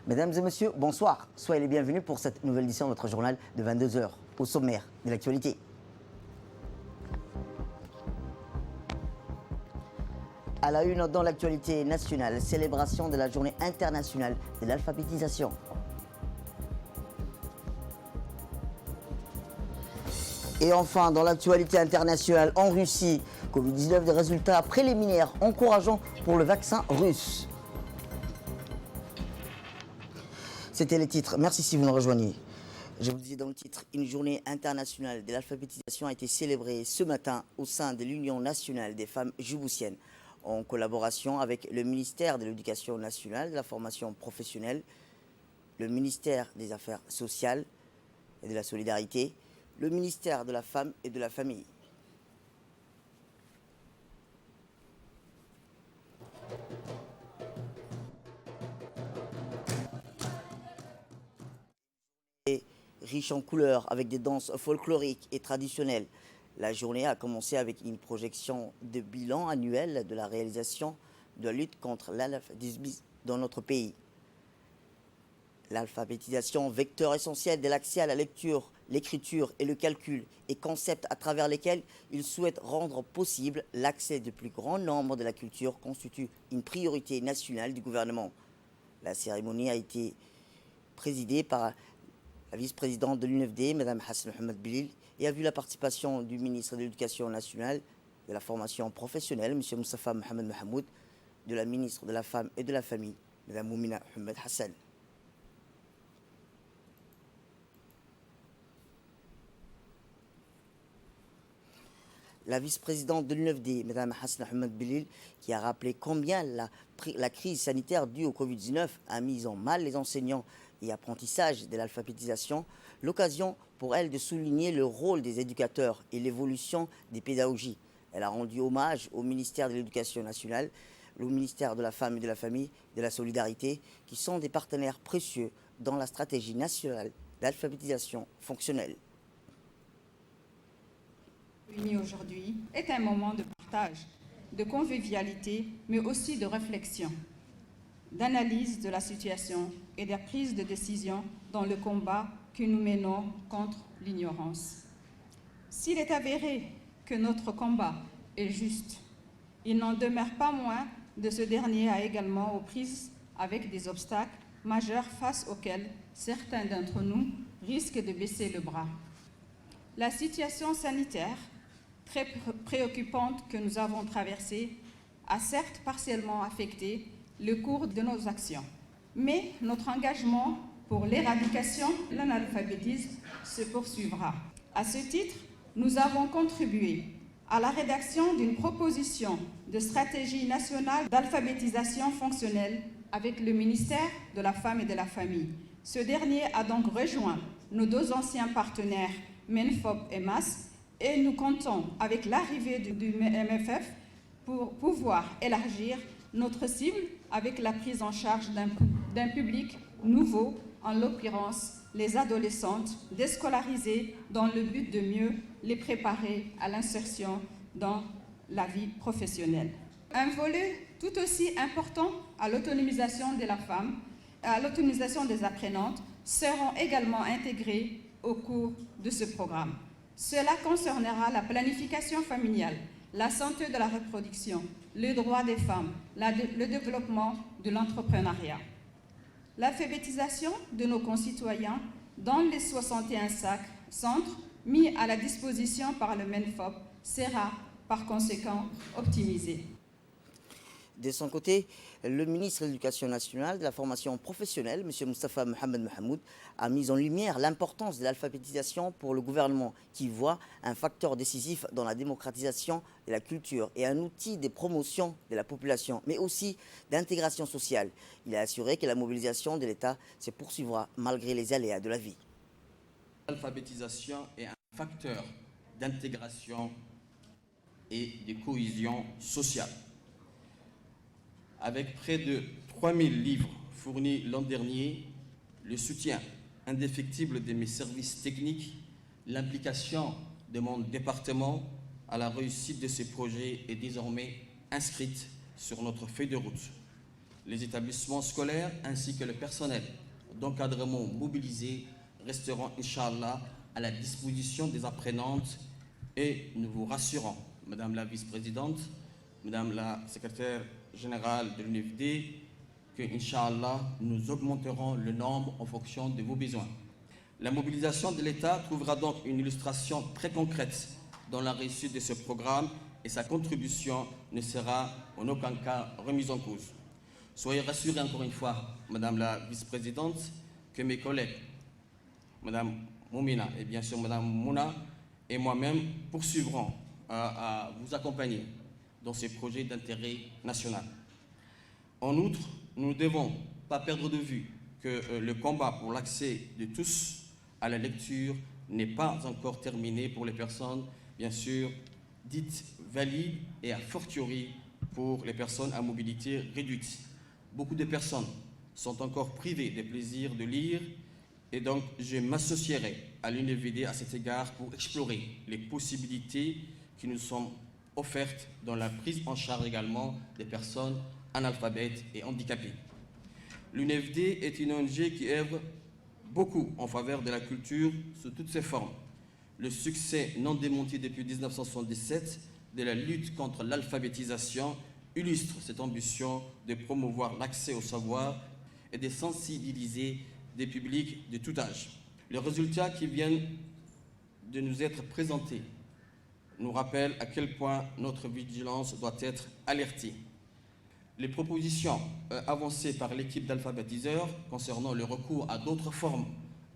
Mesdames et messieurs, bonsoir. Soyez les bienvenus pour cette nouvelle édition de votre journal de 22 h au sommaire de l'actualité. À la une dans l'actualité nationale, célébration de la journée internationale de l'alphabétisation. Et enfin, dans l'actualité internationale, en Russie, Covid-19, des résultats préliminaires encourageants pour le vaccin russe. C'était les titres. Merci si vous nous rejoignez. Je vous disais dans le titre, une journée internationale de l'alphabétisation a été célébrée ce matin au sein de l'Union nationale des femmes djiboutiennes, en collaboration avec le ministère de l'Éducation nationale, de la formation professionnelle, le ministère des Affaires sociales et de la solidarité, le ministère de la Femme et de la Famille. Riche en couleurs, avec des danses folkloriques et traditionnelles. La journée a commencé avec une projection de bilan annuel de la réalisation de la lutte contre l'analphabétisme dans notre pays. L'alphabétisation, vecteur essentiel de l'accès à la lecture, l'écriture et le calcul, et concept à travers lesquels il souhaite rendre possible l'accès du plus grand nombre de la culture, constitue une priorité nationale du gouvernement. La cérémonie a été présidée par la vice-présidente de l'UNFD, Mme Hassan Mohamed Belil, et a vu la participation du ministre de l'Éducation nationale, de la formation professionnelle, M. Moustapha Mohamed Mahamoud, de la ministre de la Femme et de la Famille, Mme Moumina Mohamed Hassan. La vice-présidente de l'UNFD, Mme Hassan Mohamed Belil, qui a rappelé combien la crise sanitaire due au Covid-19 a mis en mal les enseignants et apprentissages de l'alphabétisation, l'occasion pour elle de souligner le rôle des éducateurs et l'évolution des pédagogies. Elle a rendu hommage au ministère de l'Éducation nationale, au ministère de la Femme et de la Famille, de la Solidarité, qui sont des partenaires précieux dans la stratégie nationale d'alphabétisation fonctionnelle. Réunis aujourd'hui est un moment de partage, de convivialité, mais aussi de réflexion, d'analyse de la situation et de prise de décision dans le combat que nous menons contre l'ignorance. S'il est avéré que notre combat est juste, il n'en demeure pas moins de ce dernier a également aux prises avec des obstacles majeurs face auxquels certains d'entre nous risquent de baisser le bras. La situation sanitaire très préoccupante que nous avons traversée a certes partiellement affecté le cours de nos actions. Mais notre engagement pour l'éradication de l'analphabétisme se poursuivra. À ce titre, nous avons contribué à la rédaction d'une proposition de stratégie nationale d'alphabétisation fonctionnelle avec le ministère de la Femme et de la Famille. Ce dernier a donc rejoint nos deux anciens partenaires, MENFOP et MAS, et nous comptons avec l'arrivée du MFF pour pouvoir élargir notre cible avec la prise en charge d'un public nouveau, en l'occurrence les adolescentes déscolarisées, dans le but de mieux les préparer à l'insertion dans la vie professionnelle. Un volet tout aussi important à l'autonomisation de la femme, à l'autonomisation des apprenantes, seront également intégrés au cours de ce programme. Cela concernera la planification familiale, la santé de la reproduction, les droits des femmes, le développement de l'entrepreneuriat. L'alphabétisation de nos concitoyens dans les 61 centres mis à la disposition par le MENFOP sera par conséquent optimisée. De son côté, le ministre de l'Éducation nationale, de la formation professionnelle, M. Moustapha Mohamed Mahamoud, a mis en lumière l'importance de l'alphabétisation pour le gouvernement, qui voit un facteur décisif dans la démocratisation de la culture et un outil de promotion de la population, mais aussi d'intégration sociale. Il a assuré que la mobilisation de l'État se poursuivra malgré les aléas de la vie. L'alphabétisation est un facteur d'intégration et de cohésion sociale. Avec près de 3000 livres fournis l'an dernier, le soutien indéfectible de mes services techniques, l'implication de mon département à la réussite de ces projets est désormais inscrite sur notre feuille de route. Les établissements scolaires ainsi que le personnel d'encadrement mobilisé resteront, Inch'Allah, à la disposition des apprenantes et nous vous rassurons, Madame la vice-présidente, Madame la secrétaire générale de l'UNFD, que, Inch'Allah, nous augmenterons le nombre en fonction de vos besoins. La mobilisation de l'État trouvera donc une illustration très concrète dans la réussite de ce programme et sa contribution ne sera en aucun cas remise en cause. Soyez rassurés encore une fois, Madame la vice-présidente, que mes collègues, Madame Moumina et bien sûr Madame Mouna et moi-même poursuivrons à vous accompagner dans ces projets d'intérêt national. En outre, nous ne devons pas perdre de vue que le combat pour l'accès de tous à la lecture n'est pas encore terminé pour les personnes, bien sûr, dites valides et a fortiori pour les personnes à mobilité réduite. Beaucoup de personnes sont encore privées des plaisirs de lire et donc je m'associerai à l'UNFD à cet égard pour explorer les possibilités qui nous sont offertes dans la prise en charge également des personnes analphabètes et handicapées. L'UNFD est une ONG qui œuvre beaucoup en faveur de la culture sous toutes ses formes. Le succès non démenti depuis 1977 de la lutte contre l'alphabétisation illustre cette ambition de promouvoir l'accès au savoir et de sensibiliser des publics de tout âge. Les résultats qui viennent de nous être présentés nous rappellent à quel point notre vigilance doit être alertée. Les propositions avancées par l'équipe d'alphabétiseurs concernant le recours à d'autres formes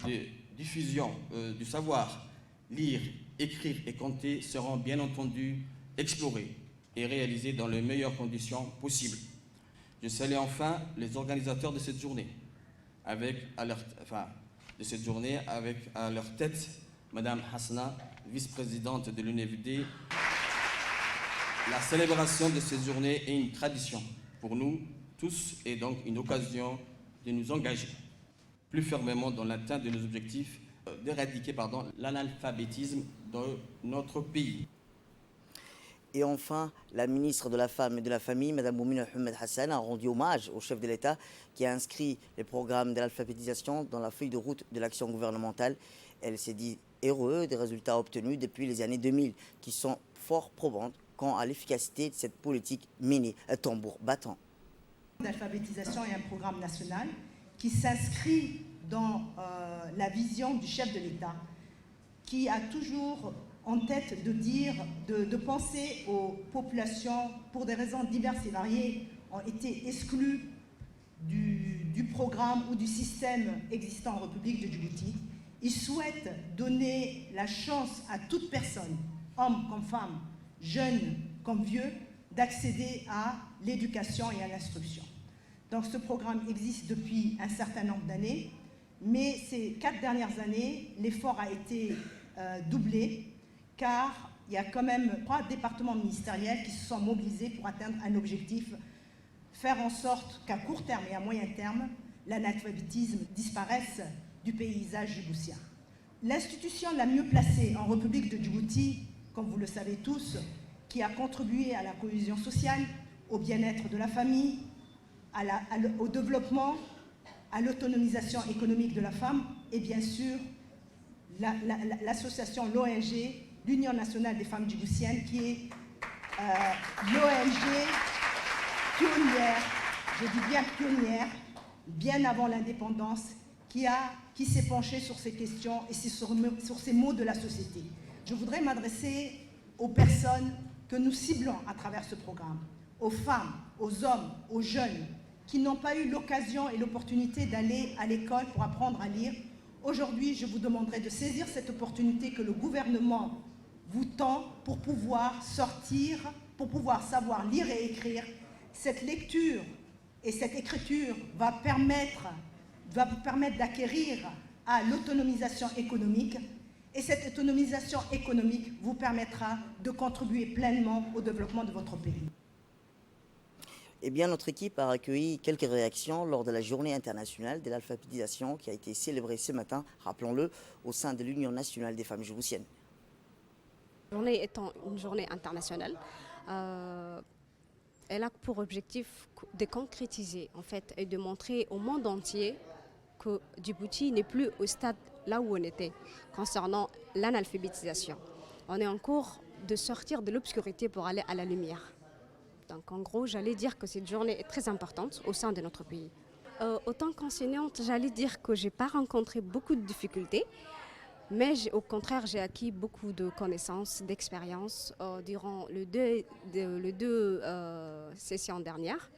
de diffusion du savoir, lire, écrire et compter seront bien entendu explorées et réalisées dans les meilleures conditions possibles. Je salue enfin les organisateurs de cette journée, avec à leur tête Madame Hassana, vice-présidente de l'UNFD. La célébration de cette journée est une tradition pour nous tous et donc une occasion de nous engager plus fermement dans l'atteinte de nos objectifs d'éradiquer l'analphabétisme dans notre pays. Et enfin, la ministre de la Femme et de la Famille, Mme Moumina Ahmed Hassan, a rendu hommage au chef de l'État qui a inscrit les programmes de l'alphabétisation dans la feuille de route de l'action gouvernementale. Elle s'est dit heureuse des résultats obtenus depuis les années 2000, qui sont fort probantes quant à l'efficacité de cette politique menée à tambour battant. L'alphabétisation est un programme national qui s'inscrit dans la vision du chef de l'État, qui a toujours en tête de penser aux populations pour des raisons diverses et variées, ont été exclues du programme ou du système existant en République de Djibouti. Il souhaite donner la chance à toute personne, homme comme femme, jeune comme vieux, d'accéder à l'éducation et à l'instruction. Donc ce programme existe depuis un certain nombre d'années, mais ces 4 dernières années, l'effort a été doublé, car il y a quand même 3 départements ministériels qui se sont mobilisés pour atteindre un objectif, faire en sorte qu'à court terme et à moyen terme, l'analphabétisme disparaisse du paysage djiboutien. L'institution la mieux placée en République de Djibouti, comme vous le savez tous, qui a contribué à la cohésion sociale, au bien-être de la famille, au développement, à l'autonomisation économique de la femme et bien sûr l'association, l'ONG, l'Union nationale des femmes djiboutiennes, qui est l'ONG pionnière, je dis bien pionnière, bien avant l'indépendance, qui s'est penchée sur ces questions et sur ces maux de la société. Je voudrais m'adresser aux personnes que nous ciblons à travers ce programme, aux femmes, aux hommes, aux jeunes, qui n'ont pas eu l'occasion et l'opportunité d'aller à l'école pour apprendre à lire. Aujourd'hui, je vous demanderai de saisir cette opportunité que le gouvernement vous tend pour pouvoir sortir, pour pouvoir savoir lire et écrire. Cette lecture et cette écriture va vous permettre d'acquérir à l'autonomisation économique. Et cette autonomisation économique vous permettra de contribuer pleinement au développement de votre pays. Eh bien, notre équipe a recueilli quelques réactions lors de la journée internationale de l'alphabétisation qui a été célébrée ce matin, rappelons-le, au sein de l'Union nationale des femmes djiboutiennes. La journée étant une journée internationale, elle a pour objectif de concrétiser en fait et de montrer au monde entier que Djibouti n'est plus au stade là où on était concernant l'analphabétisation. On est en cours de sortir de l'obscurité pour aller à la lumière. Donc en gros, j'allais dire que cette journée est très importante au sein de notre pays. Autant qu'enseignante, j'allais dire que je n'ai pas rencontré beaucoup de difficultés, mais au contraire, j'ai acquis beaucoup de connaissances, d'expériences durant les deux sessions dernières.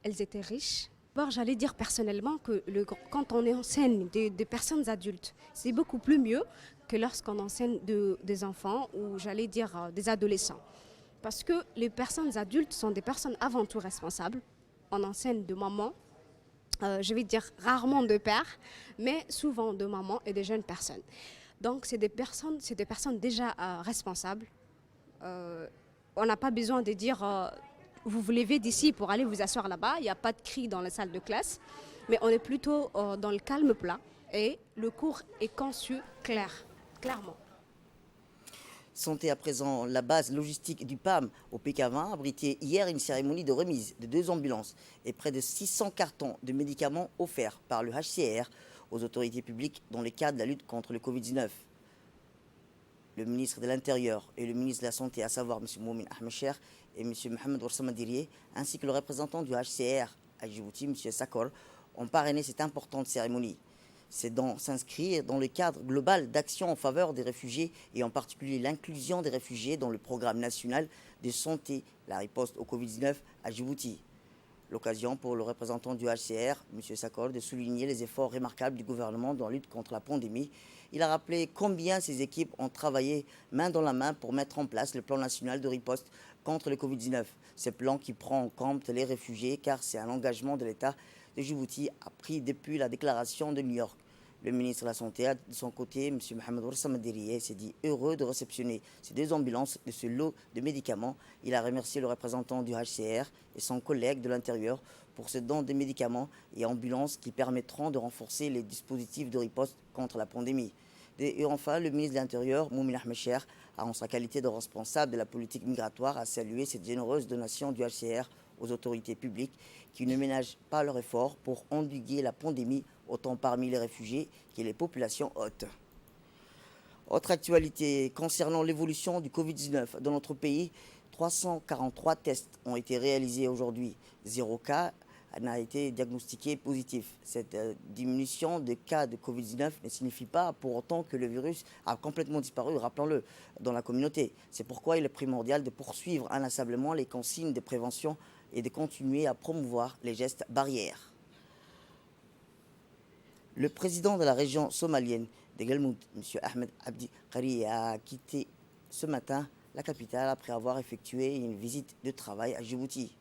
Elles étaient riches. D'abord, j'allais dire personnellement que quand on enseigne des personnes adultes, c'est beaucoup plus mieux que lorsqu'on enseigne des enfants ou j'allais dire des adolescents. Parce que les personnes adultes sont des personnes avant tout responsables. On enseigne de mamans, je vais dire rarement de pères, mais souvent de mamans et de jeunes personnes. Donc c'est des personnes déjà responsables. On n'a pas besoin de dire vous vous levez d'ici pour aller vous asseoir là-bas. Il n'y a pas de cri dans la salle de classe, mais on est plutôt dans le calme plat et le cours est conçu clairement. Santé à présent, la base logistique du PAM au PK20 a abrité hier une cérémonie de remise de 2 ambulances et près de 600 cartons de médicaments offerts par le HCR aux autorités publiques dans le cadre de la lutte contre le Covid-19. Le ministre de l'Intérieur et le ministre de la Santé, à savoir M. Moumin Ahmed Cher et M. Mohamed Oussama Dirié, ainsi que le représentant du HCR à Djibouti, M. Sakor, ont parrainé cette importante cérémonie. C'est donc s'inscrire dans le cadre global d'action en faveur des réfugiés et en particulier l'inclusion des réfugiés dans le programme national de santé, la riposte au Covid-19 à Djibouti. L'occasion pour le représentant du HCR, M. Sakor, de souligner les efforts remarquables du gouvernement dans la lutte contre la pandémie. Il a rappelé combien ses équipes ont travaillé main dans la main pour mettre en place le plan national de riposte contre le Covid-19. Ce plan qui prend en compte les réfugiés car c'est un engagement de l'État de Djibouti a pris depuis la déclaration de New York. Le ministre de la Santé, de son côté, M. Mohamed Oussama Dirié, s'est dit heureux de réceptionner ces 2 ambulances de ce lot de médicaments. Il a remercié le représentant du HCR et son collègue de l'Intérieur pour ce don de médicaments et ambulances qui permettront de renforcer les dispositifs de riposte contre la pandémie. Et enfin, le ministre de l'Intérieur, Moumin Ahmed Cher, en sa qualité de responsable de la politique migratoire, a salué cette généreuse donation du HCR aux autorités publiques qui ne ménagent pas leurs efforts pour endiguer la pandémie, autant parmi les réfugiés que les populations hôtes. Autre actualité concernant l'évolution du Covid-19 dans notre pays, 343 tests ont été réalisés aujourd'hui. 0 cas n'a été diagnostiqué positif. Cette diminution de cas de Covid-19 ne signifie pas pour autant que le virus a complètement disparu, rappelons-le, dans la communauté. C'est pourquoi il est primordial de poursuivre inlassablement les consignes de prévention et de continuer à promouvoir les gestes barrières. Le président de la région somalienne de Galmoud, M. Ahmed Abdi Qari, a quitté ce matin la capitale après avoir effectué une visite de travail à Djibouti.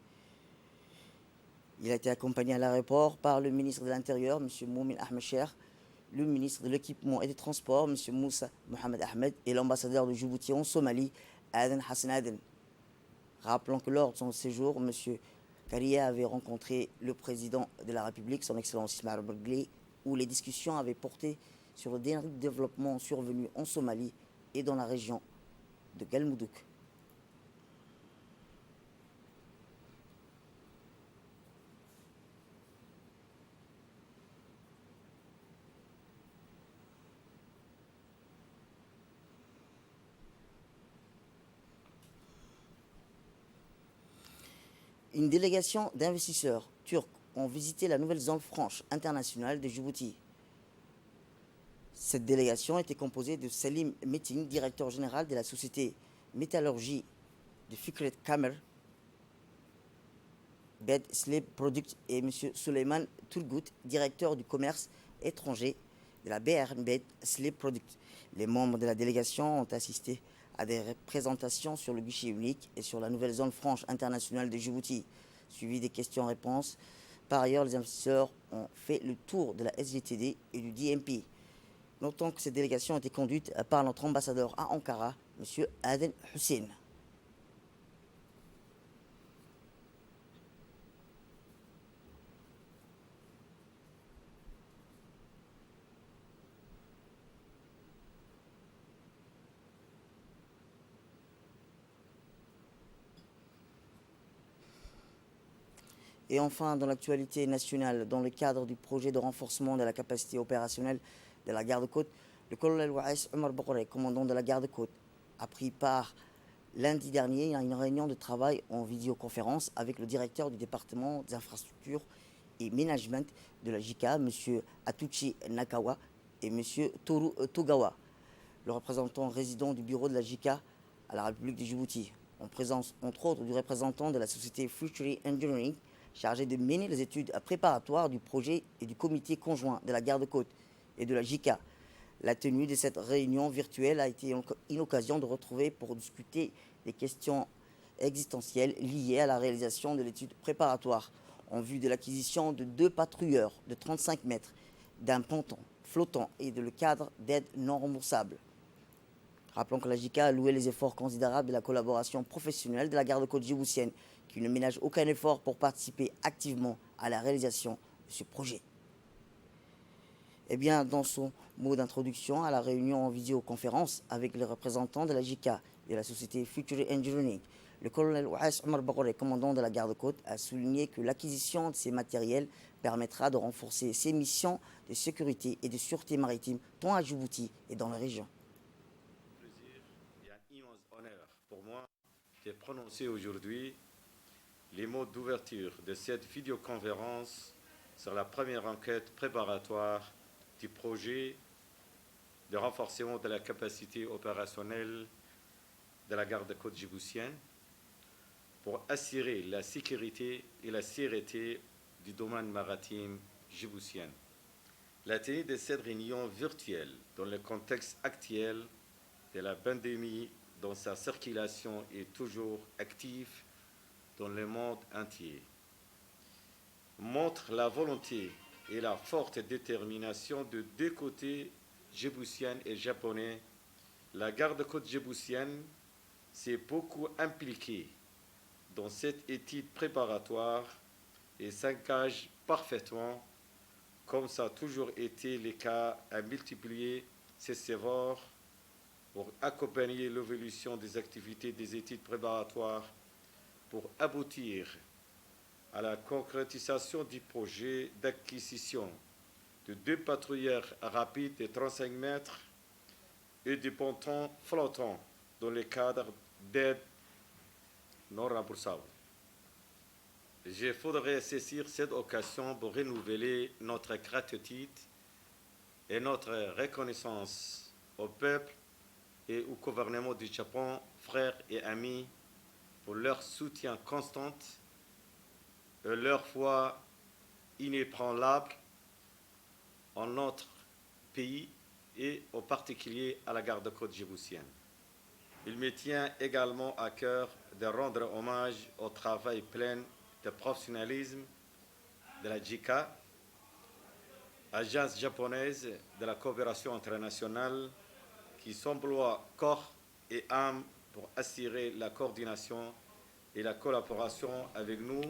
Il a été accompagné à l'aéroport par le ministre de l'Intérieur, M. Moumin Ahmed Cher, le ministre de l'Équipement et des Transports, M. Moussa Mohamed Ahmed, et l'ambassadeur de Djibouti en Somalie, Aden Hassan Aden. Rappelons que lors de son séjour, M. Karia avait rencontré le président de la République, son Excellence Ismaël Berglé, où les discussions avaient porté sur le dernier développement survenu en Somalie et dans la région de Galmudug. Une délégation d'investisseurs turcs ont visité la nouvelle zone franche internationale de Djibouti. Cette délégation était composée de Salim Metin, directeur général de la société Métallurgie de Fikret Kamer, Bed Slip Product, et M. Suleiman Turgut, directeur du commerce étranger de la BRN Bed Slip Product. Les membres de la délégation ont assisté à des représentations sur le guichet unique et sur la nouvelle zone franche internationale de Djibouti, suivi des questions-réponses. Par ailleurs, les investisseurs ont fait le tour de la SGTD et du DMP. Notons que cette délégation a été conduite par notre ambassadeur à Ankara, M. Aden Hussein. Et enfin, dans l'actualité nationale, dans le cadre du projet de renforcement de la capacité opérationnelle de la garde-côte, le colonel Waïs Omar Bourré, commandant de la garde-côte, a pris part lundi dernier à une réunion de travail en vidéoconférence avec le directeur du département des infrastructures et management de la JICA, M. Atuchi Nakawa et M. Toru Togawa, le représentant résident du bureau de la JICA à la République de Djibouti, en présence entre autres du représentant de la société Future Engineering, chargé de mener les études préparatoires du projet et du comité conjoint de la garde-côte et de la JICA. La tenue de cette réunion virtuelle a été une occasion de retrouver pour discuter des questions existentielles liées à la réalisation de l'étude préparatoire en vue de l'acquisition de 2 patrouilleurs de 35 mètres, d'un ponton flottant et de le cadre d'aide non remboursable. Rappelons que la JICA a loué les efforts considérables de la collaboration professionnelle de la garde-côte djiboutienne, qui ne ménage aucun effort pour participer activement à la réalisation de ce projet. Eh bien, dans son mot d'introduction à la réunion en visioconférence avec les représentants de la JICA et de la société Future Engineering, le colonel Waïs Omar Bourré, commandant de la garde-côte, a souligné que l'acquisition de ces matériels permettra de renforcer ses missions de sécurité et de sûreté maritime tant à Djibouti et dans la région. Plaisir et un immense honneur pour moi de prononcer aujourd'hui les mots d'ouverture de cette vidéoconférence sur la première enquête préparatoire du projet de renforcement de la capacité opérationnelle de la garde-côte djiboutienne pour assurer la sécurité et la sûreté du domaine maritime djiboutien. La tenue de cette réunion virtuelle dans le contexte actuel de la pandémie, dont sa circulation est toujours active dans le monde entier, montre la volonté et la forte détermination de 2 côtés, djiboutiens et japonais. La garde-côte djiboutienne s'est beaucoup impliquée dans cette étude préparatoire et s'engage parfaitement, comme ça a toujours été le cas, à multiplier ses efforts pour accompagner l'évolution des activités des études préparatoires pour aboutir à la concrétisation du projet d'acquisition de 2 patrouilleurs rapides de 35 mètres et des pontons flottants dans le cadre d'aide non remboursables. Je voudrais saisir cette occasion pour renouveler notre gratitude et notre reconnaissance au peuple et au gouvernement du Japon, frères et amis, pour leur soutien constant et leur foi inébranlable en notre pays et en particulier à la garde-côte djiboutienne. Il me tient également à cœur de rendre hommage au travail plein de professionnalisme de la JICA, agence japonaise de la coopération internationale, qui s'emploie corps et âme pour assurer la coordination et la collaboration avec nous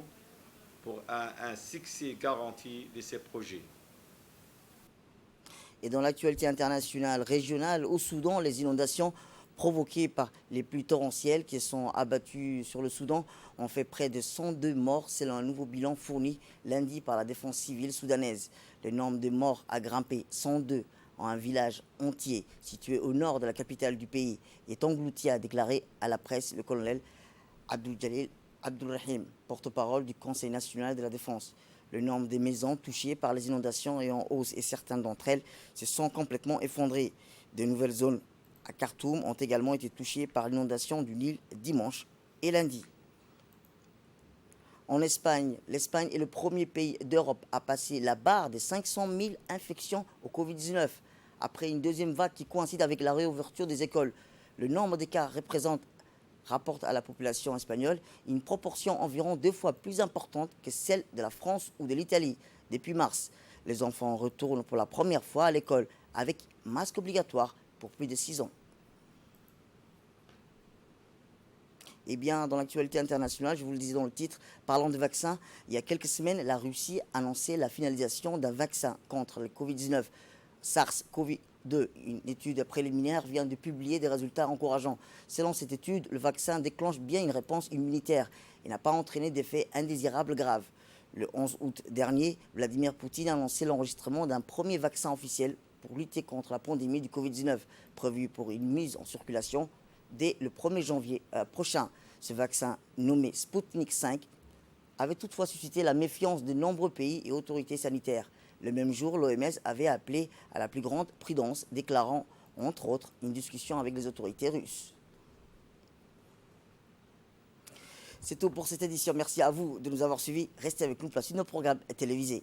pour un succès garanti de ces projets. Et dans l'actualité internationale, régionale, au Soudan, les inondations provoquées par les pluies torrentielles qui sont abattues sur le Soudan ont fait près de 102 morts selon un nouveau bilan fourni lundi par la défense civile soudanaise. Le nombre de morts a grimpé 102 en un village entier situé au nord de la capitale du pays est englouti, a déclaré à la presse le colonel Abdul Rahim, porte-parole du Conseil national de la défense. Le nombre des maisons touchées par les inondations est en hausse et certaines d'entre elles se sont complètement effondrées. De nouvelles zones à Khartoum ont également été touchées par l'inondation du Nil dimanche et lundi. En Espagne, l'Espagne est le premier pays d'Europe à passer la barre des 500 000 infections au Covid-19 après une deuxième vague qui coïncide avec la réouverture des écoles. Le nombre de cas rapporte à la population espagnole une proportion environ 2 fois plus importante que celle de la France ou de l'Italie. Depuis mars, les enfants retournent pour la première fois à l'école avec masque obligatoire pour plus de 6 ans. Eh bien, dans l'actualité internationale, je vous le disais dans le titre, parlant de vaccins, il y a quelques semaines, la Russie a annoncé la finalisation d'un vaccin contre le Covid-19, SARS-CoV-2. Une étude préliminaire vient de publier des résultats encourageants. Selon cette étude, le vaccin déclenche bien une réponse immunitaire et n'a pas entraîné d'effets indésirables graves. Le 11 août dernier, Vladimir Poutine a annoncé l'enregistrement d'un premier vaccin officiel pour lutter contre la pandémie du Covid-19, prévu pour une mise en circulation dès le 1er janvier prochain. Ce vaccin, nommé Sputnik 5, avait toutefois suscité la méfiance de nombreux pays et autorités sanitaires. Le même jour, l'OMS avait appelé à la plus grande prudence, déclarant, entre autres, une discussion avec les autorités russes. C'est tout pour cette édition. Merci à vous de nous avoir suivis. Restez avec nous pour la suite de nos programmes télévisés.